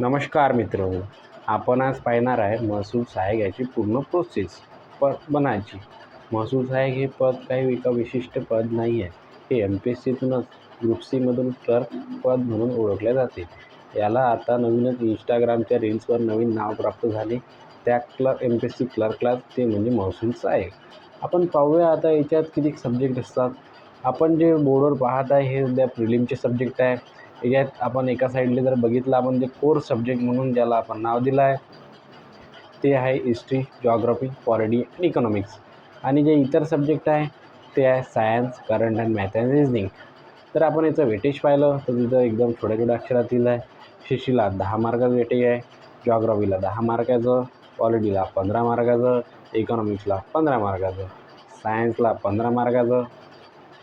नमस्कार मित्र, आपण आज पाहणार आहे महसूल सहाय्यक याची पूर्ण प्रोसेस बनायची. महसूल सहाय्यक हे पद काही एका विशिष्ट पद नाही आहे. हे MPSCतूनच ग्रुप सीमधून क्लर्क पद म्हणून ओळखले जाते. याला आता नवीनच इंस्टाग्रामच्या रील्सवर नवीन नाव प्राप्त झाले. त्या MPSC क्लर्कला ते म्हणजे महसूल सहाय्यक. आपण पाहूया आता याच्यात किती सब्जेक्ट असतात. आपण जे बोर्डवर पाहत आहे हे उद्या प्रिलिमचे सब्जेक्ट आहे. यात आपण एका साईडला जर बघितलं, आपण जे कोर सब्जेक्ट म्हणून ज्याला आपण नाव दिलं आहे ते आहे हिस्ट्री, जॉग्राफी, पॉलिटी आणि इकॉनॉमिक्स. आणि जे इतर सब्जेक्ट आहे ते आहे science, current and math and reasoning. तर आपण याचं वेटेज पाहिलं तर तिथं एकदम छोट्या छोट्या अक्षरात दिलं आहे. हिस्ट्रीला 10 मार्काचं वेटेज आहे, जॉग्राफीला 10 मार्काचं, पॉलिटीला 15 मार्काचं, इकॉनॉमिक्सला 15 मार्काचं, सायन्सला 15 मार्काचं,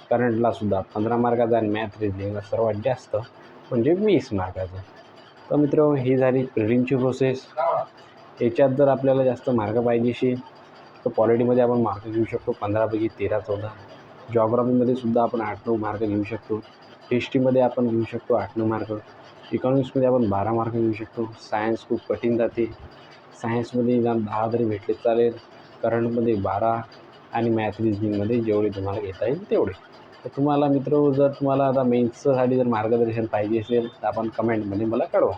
करंटलासुद्धा 15 मार्काचं आणि मॅथ रिझनिंगला सर्वात जास्त म्हणजे 20 मार्काचं. तर मित्र, ही झाली प्रिलिमची प्रोसेस. याच्यात जर आपल्याला जास्त मार्क पाहिजे असेल तर पॉलिटीमध्ये आपण मार्क घेऊ शकतो 15पैकी 13-14. जॉग्राफीमध्ये सुद्धा आपण 8-9 मार्क घेऊ शकतो. हिस्ट्रीमध्ये आपण घेऊ शकतो 8-9 मार्क. इकॉनॉमिक्समध्ये आपण 12 मार्क घेऊ शकतो. सायन्स खूप कठीण जाते. सायन्समध्ये निदान 10 तरी भेटले चालेल. करंटमध्ये 12 आणि मॅथ रिझनिंगमध्ये जेवढे तुम्हाला घेता येईल तेवढे. तर तुम्हाला मित्र, जर तुम्हाला आता मेन्ससाठी जर मार्गदर्शन पाहिजे असेल तर आपण कमेंटमध्ये मला कळवा.